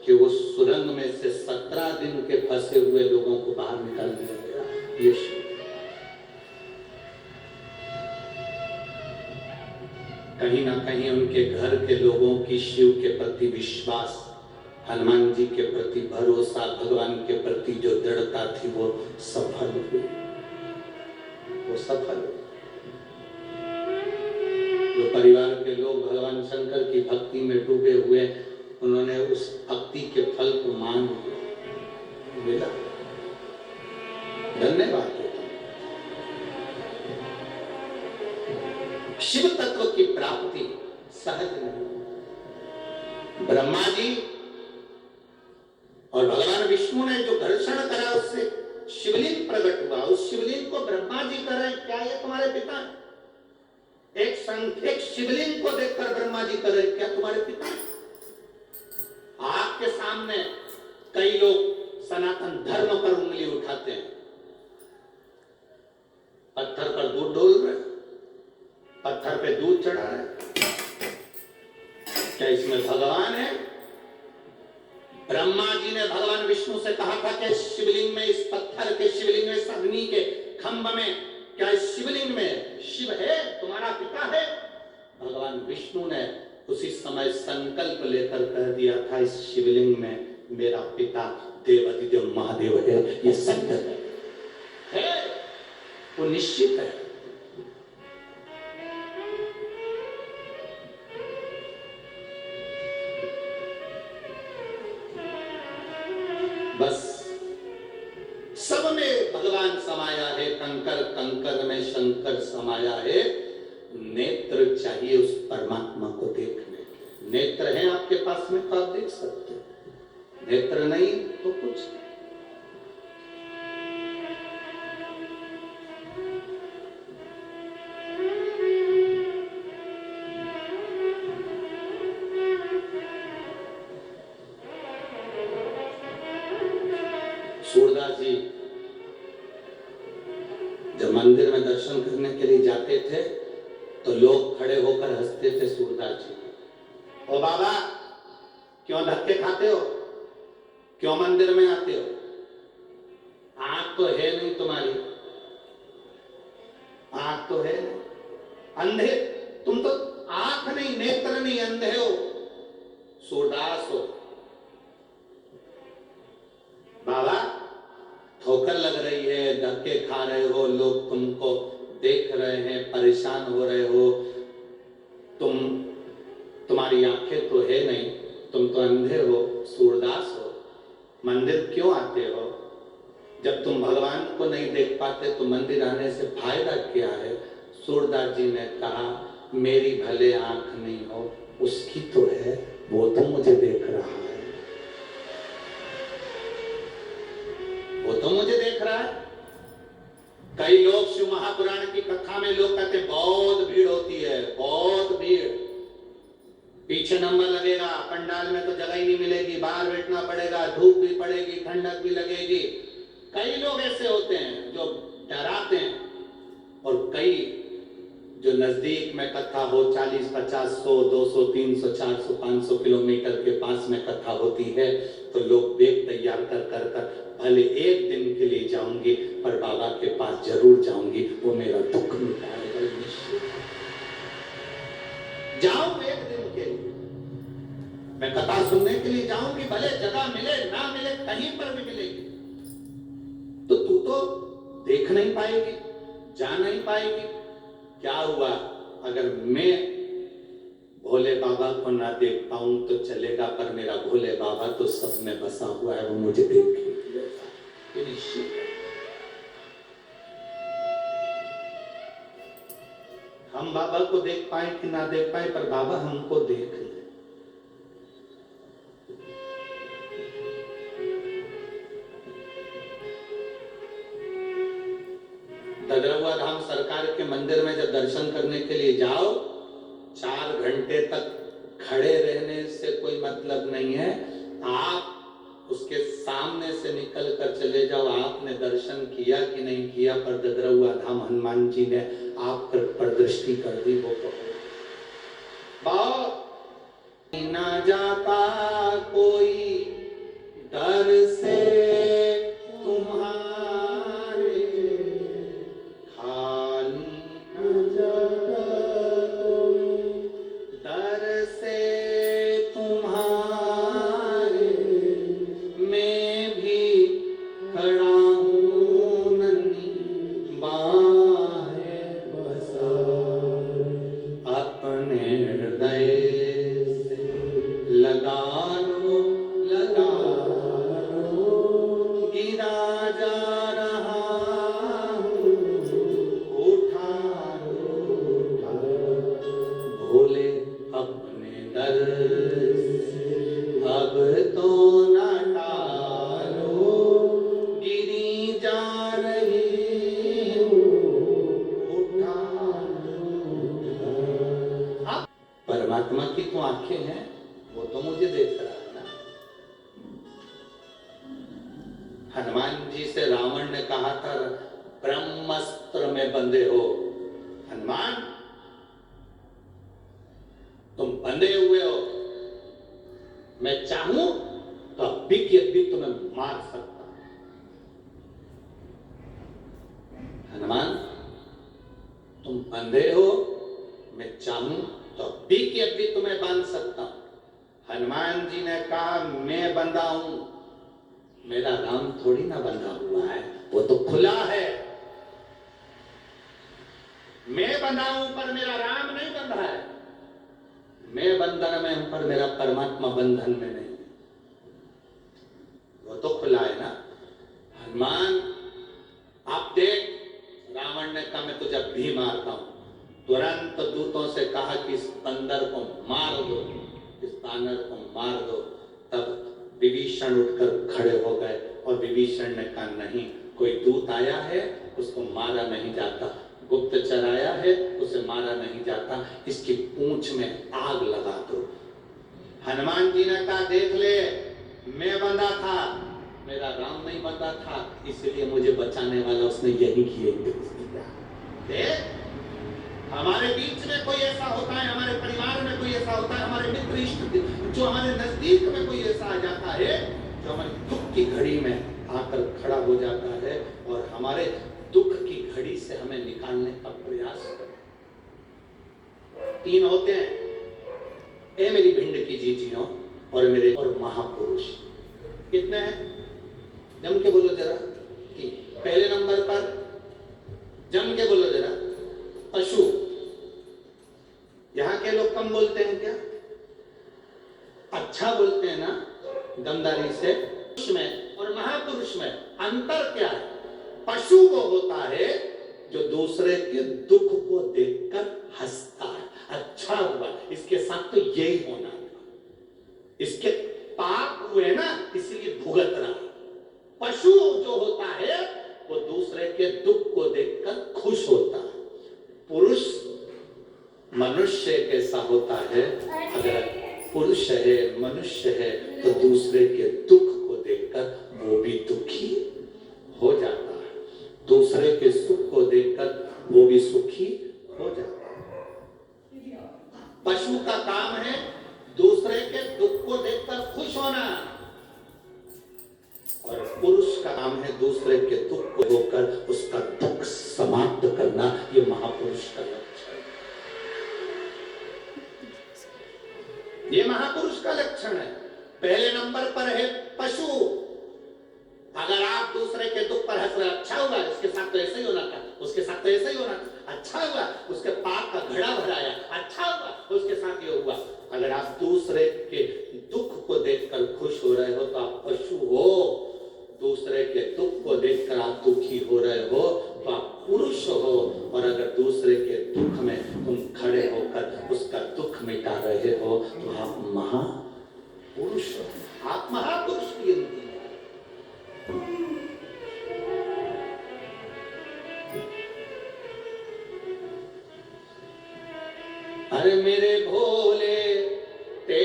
कि वो सुरंग में से 17 दिन के फंसे हुए लोगों को बाहर निकाल दिया गया। ये शिव, कहीं ना कहीं उनके घर के लोगों की शिव के प्रति विश्वास, हनुमान जी के प्रति भरोसा, भगवान के प्रति जो दृढ़ता थी वो सफल हुई, वो सफल हुई। जो परिवार के लोग भगवान शंकर की भक्ति में डूबे हुए, उन्होंने उस भक्ति के फल को मान मिला। धन्यवाद। शिव तत्व की प्राप्ति सहज नहीं। ब्रह्मा जी और भगवान विष्णु ने जो घर्षण करा उससे शिवलिंग प्रकट हुआ। उस शिवलिंग को ब्रह्मा जी कर रहे, क्या ये तुम्हारे पिता है? एक शिवलिंग को देखकर ब्रह्मा जी कर रहे, क्या तुम्हारे पिता है? आपके सामने कई लोग सनातन धर्म पर उंगली उठाते हैं, पत्थर पर दूध डोल रहे, पत्थर पे दूध चढ़ा रहे, क्या इसमें भगवान है? ब्रह्मा जी ने भगवान विष्णु से कहा था कि शिवलिंग में, इस पत्थर के शिवलिंग में, इस अग्नि के खंभ में, क्या इस शिवलिंग में शिव है, तुम्हारा पिता है? भगवान विष्णु ने उसी समय संकल्प लेकर कह दिया था, इस शिवलिंग में मेरा पिता देवाधिदेव महादेव है। ये सत्य है, वो निश्चित है। बस सब में भगवान समाया है, कंकर कंकर में शंकर समाया है। नेत्र चाहिए उस परमात्मा को देखने के। नेत्र है आपके पास में तो आप देख सकते हो, नेत्र नहीं तो कुछ। सूरदास जी जब मंदिर में दर्शन करने के लिए जाते थे तो लोग खड़े होकर हंसते थे सूरदास जी। ओ बाबा, क्यों धक्के खाते हो, क्यों मंदिर में आते हो? आंख तो है नहीं तुम्हारी, आंख तो है नहीं, अंधे तुम तो, आंख नहीं, नेत्र नहीं, अंधे हो, सूरदास हो। बाबा, ठोकर लग रही है, धक्के खा रहे हो, लोग तुमको देख रहे हैं, परेशान हो रहे हो, तुम्हारी आंखें तो है नहीं, तुम तो अंधे हो, सूरदास हो, मंदिर क्यों आते हो? जब तुम भगवान को नहीं देख पाते तो मंदिर आने से फायदा क्या है? सूरदास जी ने कहा, मेरी भले आंख नहीं हो, उसकी तो है, वो तो मुझे देख रहा है, वो तो मुझे देख रहा है। कई लोग शिव महापुराण की कथा में लोग कहते बहुत भीड़ होती है, बहुत भीड़, पीछे नंबर लगेगा, पंडाल में तो जगह ही नहीं मिलेगी, बाहर बैठना पड़ेगा, धूप भी पड़ेगी, ठंडक भी लगेगी। कई लोग ऐसे होते हैं जो डराते हैं, और कई जो नजदीक में कथा हो, 40, 50, 100, 200, 300, 400, 500 किलोमीटर के पास में कथा होती है, तो लोग बेग तैयार कर भले एक दिन के लिए जाऊंगी पर बाबा के पास जरूर जाऊंगी, वो मेरा दुख मिटाएगा, जाऊं एक दिन के लिए, मैं कथा सुनने के लिए जाऊंगी, भले जगह मिले ना मिले, कहीं पर भी मिलेगी। तो तू तो देख नहीं पाएगी, जा नहीं पाएगी। क्या हुआ अगर मैं भोले बाबा को ना देख पाऊं तो चलेगा, पर मेरा भोले बाबा तो सब में बसा हुआ है, वो मुझे देख लेगा। हम बाबा को देख पाए कि ना देख पाए, पर बाबा हमको देख ले। ददरवा धाम सरकार के मंदिर में जब दर्शन करने के लिए जाओ, 4 घंटे तक खड़े रहने से कोई मतलब नहीं है। आप उसके सामने से निकल कर चले जाओ, आपने दर्शन किया कि नहीं किया, पर ददरवा धाम हनुमान जी ने आप पर दृष्टि कर दी, वो कहो। ना जाता कोई हनुमान जी से रावण ने कहा था ब्रह्मास्त्र में बंधे हो। हनुमान तुम बंधे हुए हो, मैं चाहूं तो अभी की अभी तुम्हें मार सकता हूं। हनुमान तुम बंधे हो, मैं चाहूं तो अभी की अभी तुम्हें बांध सकता हूं। हनुमान जी ने कहा मैं बंधा हूं, मेरा राम थोड़ी ना बंधा हुआ है, वो तो खुला है। मैं बंधा हूं पर मेरा राम नहीं बंधा है। मैं बंधन में हूं पर मेरा परमात्मा बंधन में नहीं, वो तो खुला है ना। हनुमान आप देख, रावण ने कहा मैं तुझे भी मारता हूं। तुरंत दूतों से कहा कि इस बंदर को मार दो, इस बानर को मार दो। तब विभीषण उठकर खड़े हो गए और विभीषण ने कहा नहीं, कोई दूत आया है उसको मारा नहीं जाता, गुप्तचर आया है उसे मारा नहीं जाता, इसकी पूंछ में आग लगा दो। हनुमान जी ने कहा देख ले, मैं बंधा था, मेरा राम नहीं बंधा था, इसलिए मुझे बचाने वाला उसने यही किया। देख, हमारे बीच में कोई ऐसा होता है, हमारे परिवार में कोई ऐसा होता है, हमारे मित्र इष्ट जो हमारे नजदीक में कोई ऐसा आ जाता है जो हमारे दुख की घड़ी में आकर खड़ा हो जाता है और हमारे दुख की घड़ी से हमें निकालने का प्रयास करता है। तीन होते हैं, ए मेरी भिंड की जीजियों और मेरे और महापुरुष। कितने हैं? जम के बोलो जरा। पहले नंबर पर जम के बोलो जरा, पशु। यहां के लोग कम बोलते हैं क्या? अच्छा बोलते हैं ना गंदारी से। पुरुष में और महापुरुष में अंतर क्या है? पशु वो होता है जो दूसरे के दुख को देखकर हंसता है, अच्छा हुआ, इसके साथ तो यही होना था, इसके पाप हुए ना इसलिए भुगत रहा। पशु जो होता है वो दूसरे के दुख को देखकर खुश होता है। पुरुष मनुष्य कैसा होता है? अगर पुरुष है, मनुष्य है, तो दूसरे के दुख को देखकर वो भी दुखी हो जाता है, दूसरे के सुख को देखकर वो भी सुखी हो जाता है। पशु का काम है दूसरे के दुख को देखकर खुश होना और पुरुष का काम है दूसरे के दुख को होकर उसका दुख समाप्त करना। ये महापुरुष का लक्षण है, ये महापुरुष का लक्षण है। पहले नंबर पर है पशु। अगर आप दूसरे के दुख पर हंस रहे, अच्छा हुआ, इसके साथ तो ऐसा ही होना था, उसके साथ तो ऐसा ही होना था, अच्छा हुआ, उसके पाप का घड़ा भराया, अच्छा हुआ, उसके साथ ये हुआ। अगर आप दूसरे के दुख को देखकर खुश हो रहे हो तो आप पशु हो। दूसरे के दुख को देखकर आप दुखी हो रहे हो तो आप पुरुष हो। और अगर दूसरे के दुख में तुम खड़े होकर उसका दुख मिटा रहे हो तो आप महापुरुष हो, आप महापुरुष की गिनती है। अरे मेरे